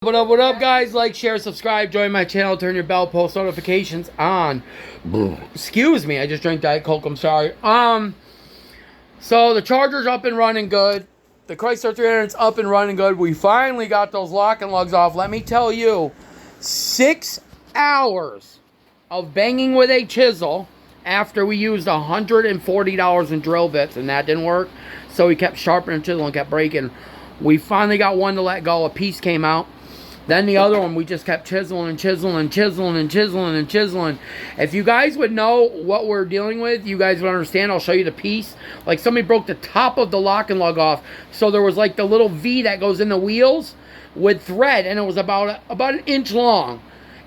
What up, guys? Like, share, subscribe, join my channel, turn your bell, post notifications on. Excuse me, I just drank Diet Coke, I'm sorry. So the Charger's up and running good. The Chrysler 300's up and running good. We finally got those lock and lugs off. Let me tell you, 6 hours of banging with a chisel after we used $140 in drill bits, and that didn't work. So we kept sharpening the chisel and kept breaking. We finally got one to let go. A piece came out. Then the other one, we just kept chiseling and chiseling and chiseling and chiseling and chiseling. If you guys would know what we're dealing with, you guys would understand. I'll show you the piece. Like, somebody broke the top of the lock and lug off. So there was like the little V that goes in the wheels with thread, and it was about an inch long.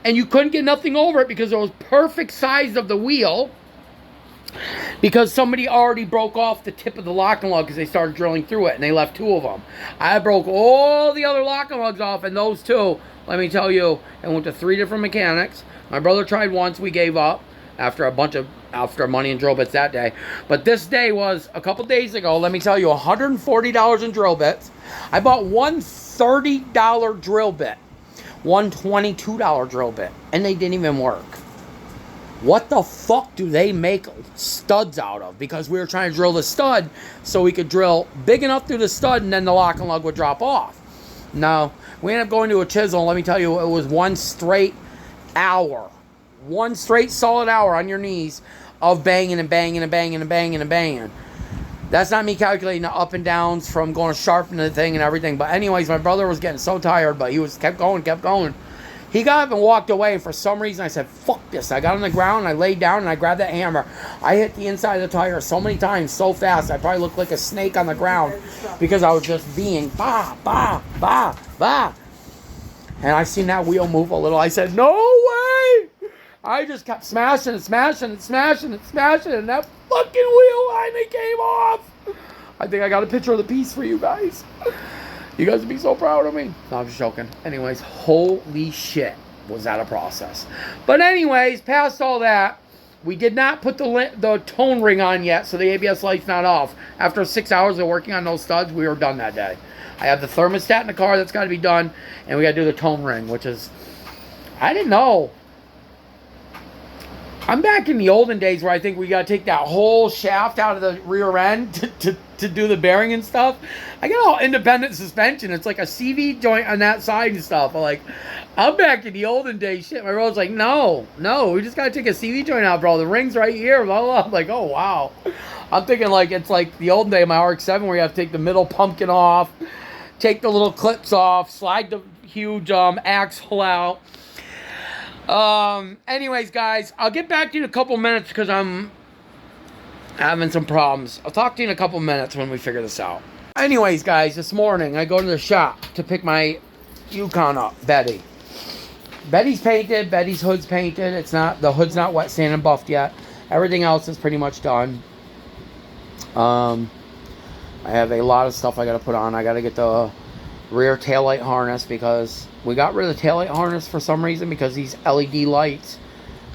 And you couldn't get nothing over it because it was perfect size of the wheel. Because somebody already broke off the tip of the lock and lug because they started drilling through it, and they left 2 of them. I broke all the other lock and lugs off, and those 2, let me tell you, I went to 3 different mechanics. My brother tried once, we gave up after after money and drill bits that day. But this day was a couple days ago. Let me tell you, $140 in drill bits. I bought one $30 drill bit, one $22 drill bit, and they didn't even work. What the fuck do they make studs out of? Because we were trying to drill the stud so we could drill big enough through the stud and then the lock and lug would drop off. No, we ended up going to a chisel, and let me tell you, it was one straight hour. One straight solid hour on your knees of banging and banging and banging and banging and banging. That's not me calculating the up and downs from going to sharpen the thing and everything. But anyways, my brother was getting so tired, but he kept going. He got up and walked away, and for some reason I said, fuck this. I got on the ground, and I laid down, and I grabbed that hammer. I hit the inside of the tire so many times, so fast, I probably looked like a snake on the ground because I was just being bah, bah, bah, bah. And I seen that wheel move a little. I said, no way! I just kept smashing and smashing and smashing and smashing, and that fucking wheel finally came off. I think I got a picture of the piece for you guys. You guys would be so proud of me. No, I'm just joking. Anyways, holy shit, was that a process. But anyways, past all that, we did not put the tone ring on yet, so the ABS light's not off. After 6 hours of working on those studs, we were done that day. I have the thermostat in the car that's got to be done, and we got to do the tone ring, which is, I didn't know. I'm back in the olden days where I think we got to take that whole shaft out of the rear end to do the bearing and stuff. I got all independent suspension. It's like a CV joint on that side and stuff. I'm back in the olden days. Shit, my brother's like, no, we just got to take a CV joint out, bro. The ring's right here, blah, blah. I'm like, oh, wow. I'm thinking like it's like the old day of my RX-7 where you have to take the middle pumpkin off, take the little clips off, slide the huge axle out. Anyways, guys, I'll get back to you in a couple minutes because I'm having some problems. I'll talk to you in a couple minutes when we figure this out. Anyways, guys, this morning I go to the shop to pick my Yukon up, Betty. Betty's painted, Betty's hood's painted. The hood's not wet sand and buffed yet. Everything else is pretty much done. I have a lot of stuff I got to put on. I got to get the rear taillight harness because we got rid of the taillight harness for some reason because these LED lights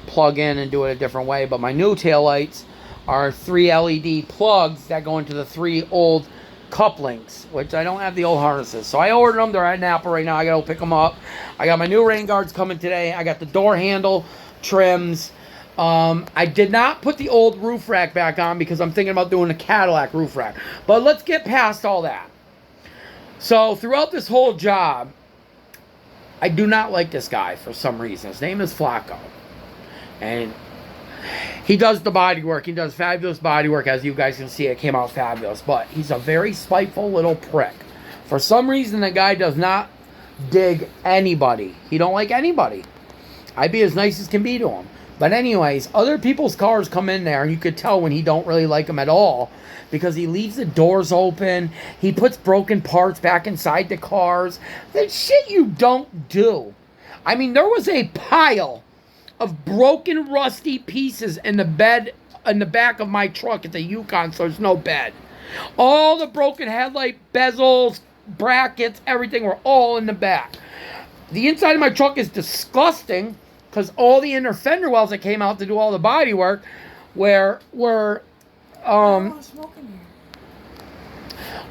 plug in and do it a different way. But my new taillights are 3 LED plugs that go into the 3 old couplings, which I don't have the old harnesses. So I ordered them. They're at Napa right now. I got to pick them up. I got my new rain guards coming today. I got the door handle trims. I did not put the old roof rack back on because I'm thinking about doing a Cadillac roof rack. But let's get past all that. So throughout this whole job, I do not like this guy for some reason. His name is Flacco. And he does the body work. He does fabulous body work. As you guys can see, it came out fabulous. But he's a very spiteful little prick. For some reason, the guy does not dig anybody. He don't like anybody. I'd be as nice as can be to him. But anyways, other people's cars come in there, and you could tell when he don't really like them at all because he leaves the doors open. He puts broken parts back inside the cars. That shit you don't do. I mean, there was a pile of broken, rusty pieces in the bed in the back of my truck at the Yukon, so there's no bed. All the broken headlight bezels, brackets, everything were all in the back. The inside of my truck is disgusting because all the inner fender wells that came out to do all the body work were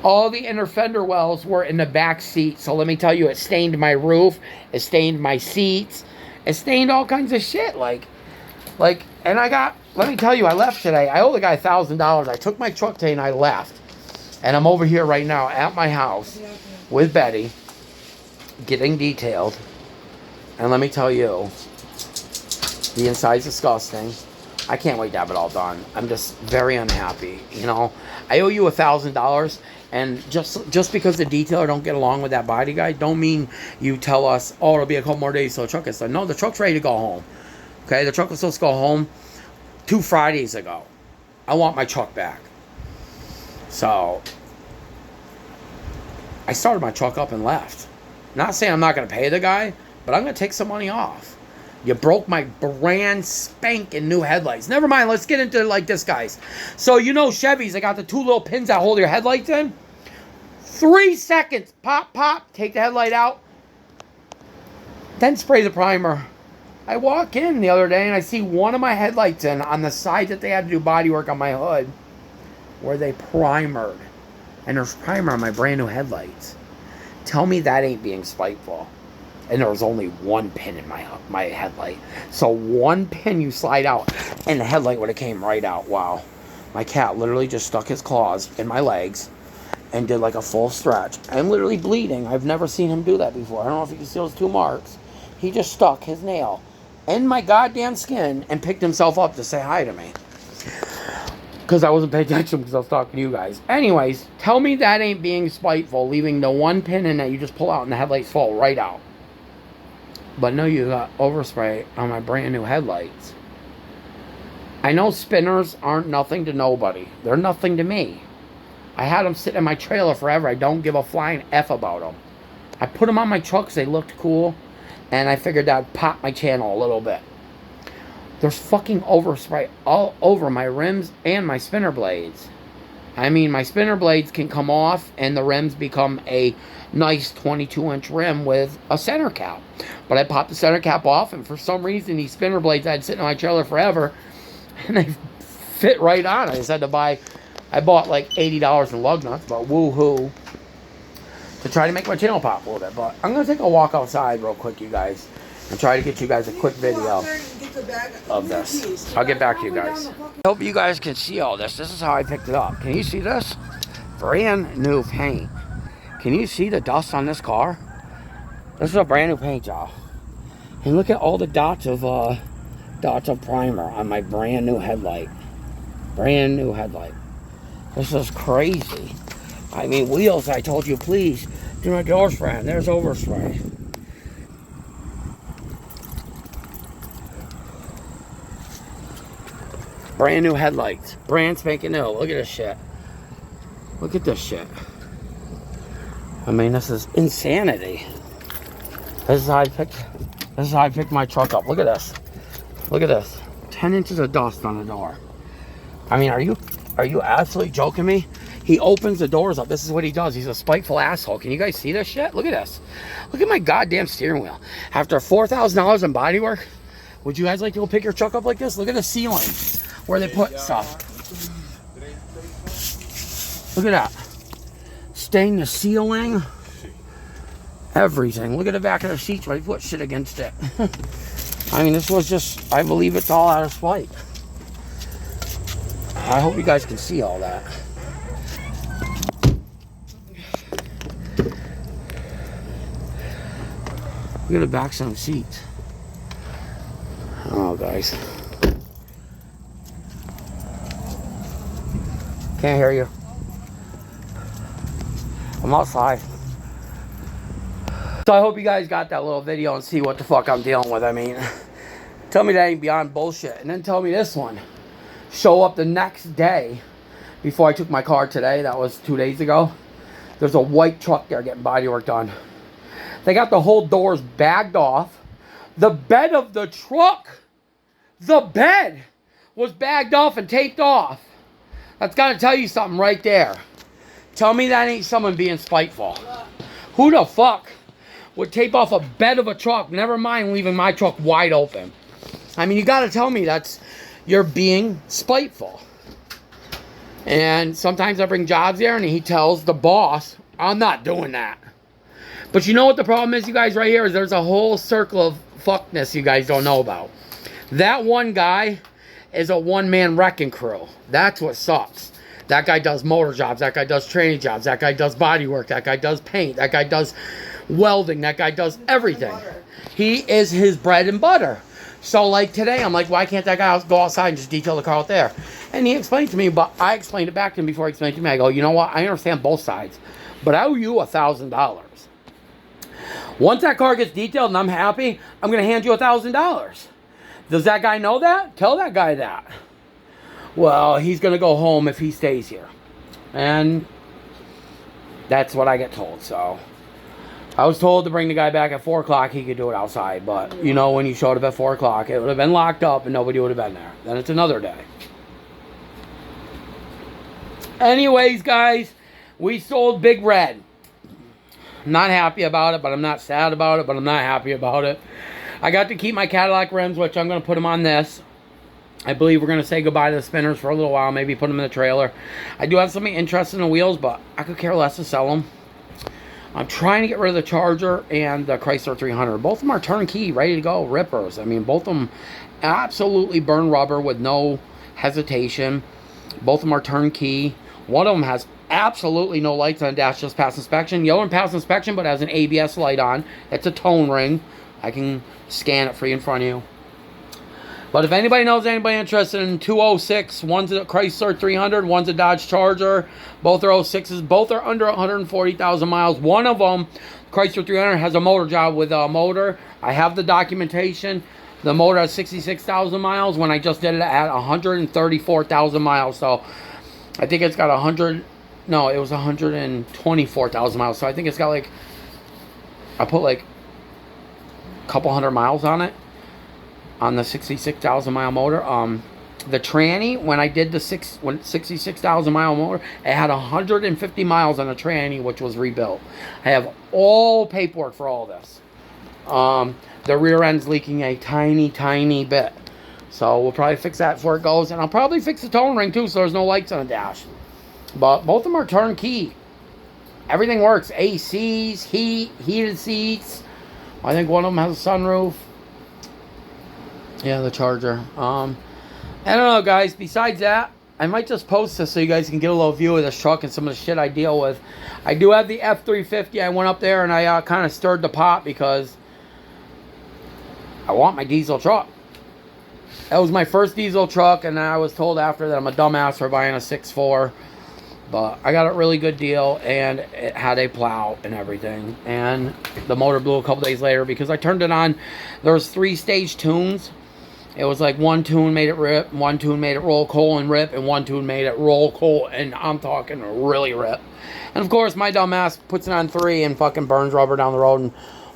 All the inner fender wells were in the back seat. So let me tell you, it stained my roof. It stained my seats. It stained all kinds of shit. And let me tell you, I left today. I owe the guy $1,000. I took my truck today and I left. And I'm over here right now at my house with Betty, getting detailed. And let me tell you, the inside's disgusting. I can't wait to have it all done. I'm just very unhappy. You know, I owe you $1,000, and just because the detailer don't get along with that body guy, don't mean you tell us, oh, it'll be a couple more days till the truck is done. No, the truck's ready to go home. Okay, the truck was supposed to go home 2 Fridays ago. I want my truck back. So I started my truck up and left. Not saying I'm not going to pay the guy, but I'm going to take some money off. You broke my brand spanking new headlights. Never mind, let's get into it like this, guys. So, you know Chevys, they got the 2 little pins that hold your headlights in. 3 seconds. Pop, pop. Take the headlight out. Then spray the primer. I walk in the other day and I see one of my headlights in on the side that they had to do body work on my hood, where they primered. And there's primer on my brand new headlights. Tell me that ain't being spiteful. And there was only 1 pin in my headlight. So 1 pin you slide out, and the headlight would have came right out. Wow. My cat literally just stuck his claws in my legs and did like a full stretch. I'm literally bleeding. I've never seen him do that before. I don't know if you can see those 2 marks. He just stuck his nail in my goddamn skin and picked himself up to say hi to me. Because I wasn't paying attention because I was talking to you guys. Anyways, tell me that ain't being spiteful, leaving the 1 pin in that you just pull out and the headlights fall right out. But no, you got overspray on my brand new headlights. I know spinners aren't nothing to nobody. They're nothing to me. I had them sit in my trailer forever. I don't give a flying F about them. I put them on my truck because they looked cool. And I figured I'd pop my channel a little bit. There's fucking overspray all over my rims and my spinner blades. I mean, my spinner blades can come off and the rims become a nice 22-inch rim with a center cap. But I popped the center cap off, and for some reason, these spinner blades I had sitting in my trailer forever, and they fit right on. I just had to buy, I bought like $80 in lug nuts, but woohoo, to try to make my channel pop a little bit. But I'm going to take a walk outside real quick, you guys, and try to get you guys a quick video of this. I'll get back to you guys. I hope you guys can see all this. This is how I picked it up. Can you see this? Brand new paint. Can you see the dust on this car? This is a brand new paint job. And look at all the dots of primer on my brand new headlight. Brand new headlight. This is crazy. I mean, wheels, I told you, please do not get overspray. And there's overspray. Brand new headlights. Brand spanking new. Look at this shit. Look at this shit. I mean, this is insanity. This is how I picked my truck up. Look at this. Look at this. 10 inches of dust on the door. I mean, are you absolutely joking me? He opens the doors up. This is what he does. He's a spiteful asshole. Can you guys see this shit? Look at this. Look at my goddamn steering wheel. After $4,000 in bodywork, would you guys like to go pick your truck up like this? Look at the ceiling where they put stuff. Look at that. Stain the ceiling. Everything. Look at the back of the seats where they put shit against it. I mean, this was just, I believe it's all out of spite. I hope you guys can see all that. Look at the backs on the seats. Oh, guys. Can't hear you. I'm outside. So I hope you guys got that little video and see what the fuck I'm dealing with. I mean, tell me that ain't beyond bullshit. And then tell me this one. Show up the next day before I took my car today. That was 2 days ago. There's a white truck there getting bodywork done. They got the whole doors bagged off. The bed of the truck, the bed was bagged off and taped off. That's got to tell you something right there. Tell me that ain't someone being spiteful. Who the fuck would tape off a bed of a truck, never mind leaving my truck wide open? I mean, you got to tell me you're being spiteful. And sometimes I bring jobs there and he tells the boss, I'm not doing that. But you know what the problem is, you guys, right here, is there's a whole circle of fuckness you guys don't know about. That one guy is a one-man wrecking crew. That's what sucks. That guy does motor jobs. That guy does training jobs. That guy does body work. That guy does paint. That guy does welding. That guy does everything. He is his bread and butter. So, like, today, I'm like, why can't that guy go outside and just detail the car out there? And he explained to me, but I explained it back to him before he explained it to me. I go, you know what? I understand both sides, but I owe you $1,000. Once that car gets detailed and I'm happy, I'm going to hand you $1,000. Does that guy know that? Tell that guy that. Well, he's going to go home if he stays here. And that's what I get told. So I was told to bring the guy back at 4 o'clock. He could do it outside. But, you know, when you showed up at 4 o'clock, it would have been locked up and nobody would have been there. Then it's another day. Anyways, guys, we sold Big Red. I'm not happy about it, but I'm not sad about it, but I'm not happy about it. I got to keep my Cadillac rims, which I'm going to put them on this. I believe we're going to say goodbye to the spinners for a little while, maybe put them in the trailer. I do have something interested in the wheels, but I could care less to sell them. I'm trying to get rid of the Charger and the Chrysler 300. Both of them are turnkey, ready to go, rippers. I mean, both of them absolutely burn rubber with no hesitation. Both of them are turnkey. One of them has absolutely no lights on the dash, just past inspection. The other one passed inspection, but has an ABS light on. It's a tone ring. I can scan it for you in front of you. But if anybody knows anybody interested in 206, one's a Chrysler 300, one's a Dodge Charger. Both are 06s. Both are under 140,000 miles. One of them, Chrysler 300, has a motor job with a motor. I have the documentation. The motor has 66,000 miles when I just did it at 134,000 miles. So I think it's got 100... No, it was 124,000 miles. So I think it's got like... I put like a couple hundred miles on it. On the 66,000 mile motor. The tranny, when I did the 66,000 mile motor, it had 150 miles on the tranny, which was rebuilt. I have all paperwork for all this. The rear end's leaking a tiny bit. So we'll probably fix that before it goes. And I'll probably fix the tone ring too, so there's no lights on the dash. But both of them are turnkey. Everything works. ACs, heated seats. I think one of them has a sunroof. Yeah, the Charger. I don't know, guys. Besides that, I might just post this so you guys can get a little view of this truck and some of the shit I deal with. I do have the F350. I went up there and I kind of stirred the pot because I want my diesel truck. That was my first diesel truck, and I was told after that I'm a dumbass for buying a 6.4. But I got a really good deal, and it had a plow and everything. And the motor blew a couple days later because I turned it on. There was 3-stage tunes. It was like one tune made it rip, one tune made it roll coal and rip, and one tune made it roll coal, and I'm talking really rip. And of course, my dumb ass puts it on 3 and fucking burns rubber down the road and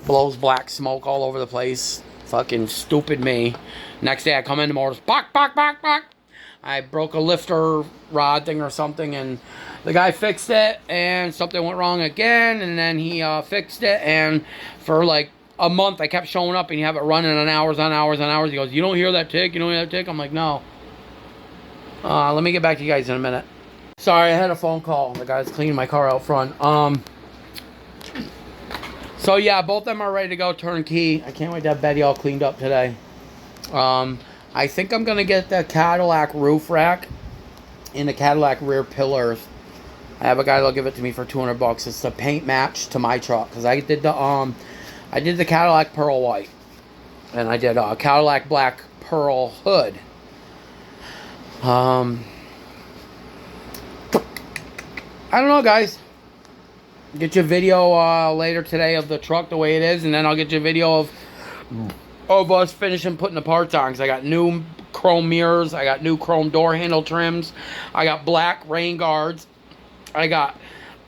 blows black smoke all over the place. Fucking stupid me. Next day I come in the motor, bok. I broke a lifter rod thing or something, and the guy fixed it, and something went wrong again, and then he fixed it, and for like a month I kept showing up, and you have it running on hours. He goes, you don't hear that tick? You don't hear that tick? I'm like, no. Let me get back to you guys in a minute. Sorry, I had a phone call. The guy's cleaning my car out front. So yeah, both of them are ready to go turnkey. I can't wait to have Betty all cleaned up today. I think I'm going to get the Cadillac roof rack and the Cadillac rear pillars. I have a guy that'll give it to me for $200. It's the paint match to my truck, because I did the Cadillac pearl white, and I did a Cadillac black pearl hood. I don't know, guys. Get you a video later today of the truck the way it is, and then I'll get you a video of us finishing putting the parts on, because I got new chrome mirrors, I got new chrome door handle trims, I got black rain guards, I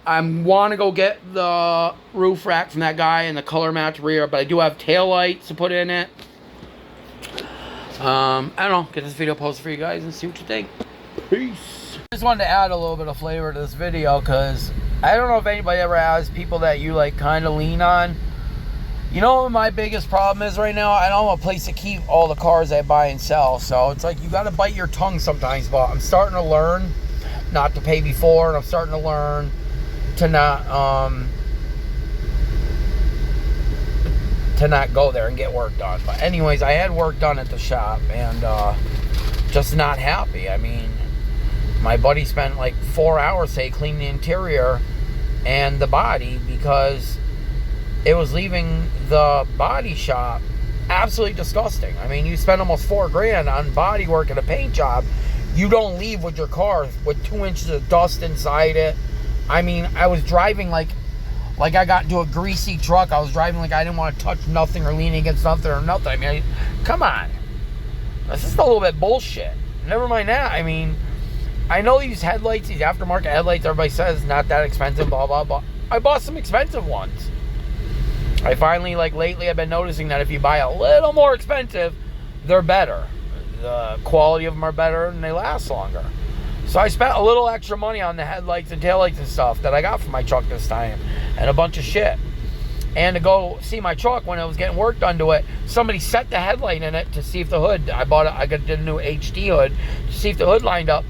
want to go get the roof rack from that guy and the color match rear, but I do have tail lights to put in it. I don't know, get this video posted for you guys and see what you think. Peace. Just wanted to add a little bit of flavor to this video, because I don't know if anybody ever has people that you like kind of lean on. You know what my biggest problem is right now? I don't have a place to keep all the cars I buy and sell. So it's like you got to bite your tongue sometimes. But I'm starting to learn not to pay before, and I'm starting to learn to not go there and get work done. But anyways, I had work done at the shop, and just not happy. I mean, my buddy spent like 4 hours, say, cleaning the interior and the body, because it was leaving the body shop absolutely disgusting. I mean, you spend almost $4 grand on body work and a paint job. You don't leave with your car with 2 inches of dust inside it. I mean, I was driving like I got into a greasy truck. I was driving like I didn't want to touch nothing or lean against nothing or nothing. I mean, come on. This is a little bit bullshit. Never mind that. I mean, I know these headlights, these aftermarket headlights, everybody says not that expensive, blah, blah, blah. I bought some expensive ones. I finally, like lately, I've been noticing that if you buy a little more expensive, they're better. The quality of them are better and they last longer. So I spent a little extra money on the headlights and taillights and stuff that I got for my truck this time, and a bunch of shit. And to go see my truck when I was getting work done to it, somebody set the headlight in it to see if the hood, I did a new HD hood to see if the hood lined up,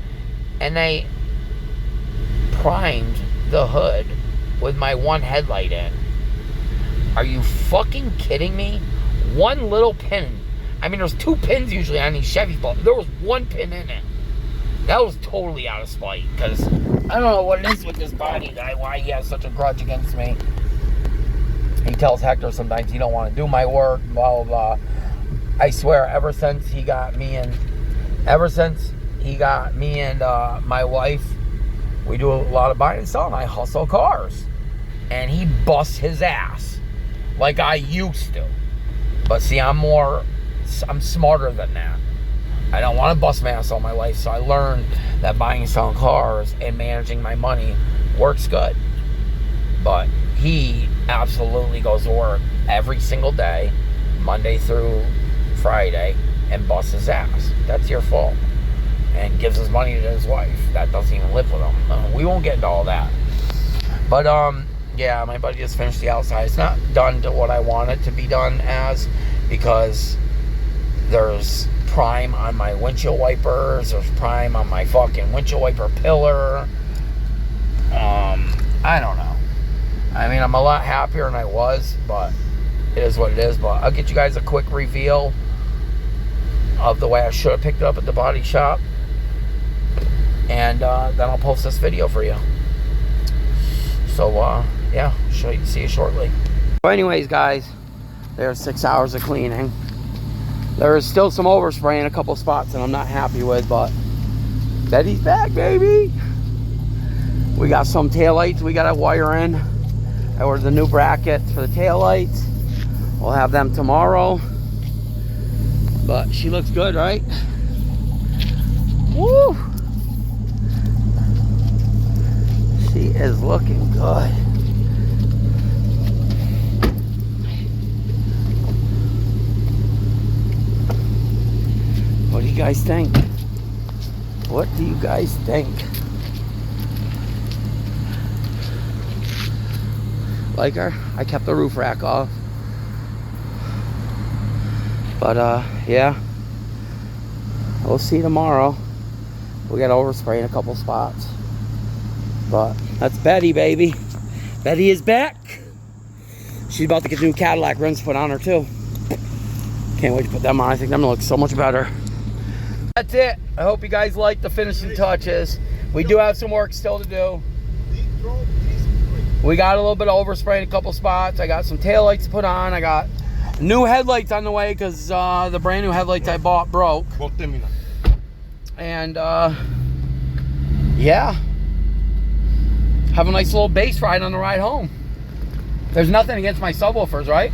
and they primed the hood with my one headlight in. Are you fucking kidding me? One little pin. I mean, there's 2 pins usually on these Chevys, but there was 1 pin in it. That was totally out of spite, because I don't know what it is with this body guy, why he has such a grudge against me. He tells Hector sometimes he don't want to do my work, blah, blah, blah. I swear, ever since he got me and my wife, we do a lot of buying and selling. I hustle cars. And he busts his ass like I used to. But see, I'm smarter than that. I don't want to bust my ass all my life, so I learned that buying and selling cars and managing my money works good. But he absolutely goes to work every single day, Monday through Friday, and busts his ass. That's your fault. And gives his money to his wife that doesn't even live with him. We won't get into all that. But yeah, my buddy just finished the outside. It's not done to what I want it to be done as, because there's prime on my windshield wipers, there's prime on my fucking windshield wiper pillar. I don't know. I mean, I'm a lot happier than I was, but it is what it is. But I'll get you guys a quick reveal of the way I should have picked it up at the body shop, and then I'll post this video for you. So yeah, see you shortly. So anyways, guys, there's 6 hours of cleaning. There is still some overspray in a couple spots that I'm not happy with, but Betty's back, baby. We got some taillights we got to wire in. I ordered the new brackets for the taillights. We'll have them tomorrow. But she looks good, right? Woo! She is looking good. What do you guys think? What do you guys think? Like her? I kept the roof rack off. But yeah, we'll see tomorrow. We got overspray in a couple spots. But that's Betty, baby. Betty is back. She's about to get the new Cadillac rims put on her too. Can't wait to put them on. I think them look so much better. That's it. I hope you guys like the finishing touches. We do have some work still to do. We got a little bit of overspray in a couple spots. I got some taillights to put on. I got new headlights on the way because the brand new headlights I bought broke. And yeah, have a nice little bass ride on the ride home. There's nothing against my subwoofers, right?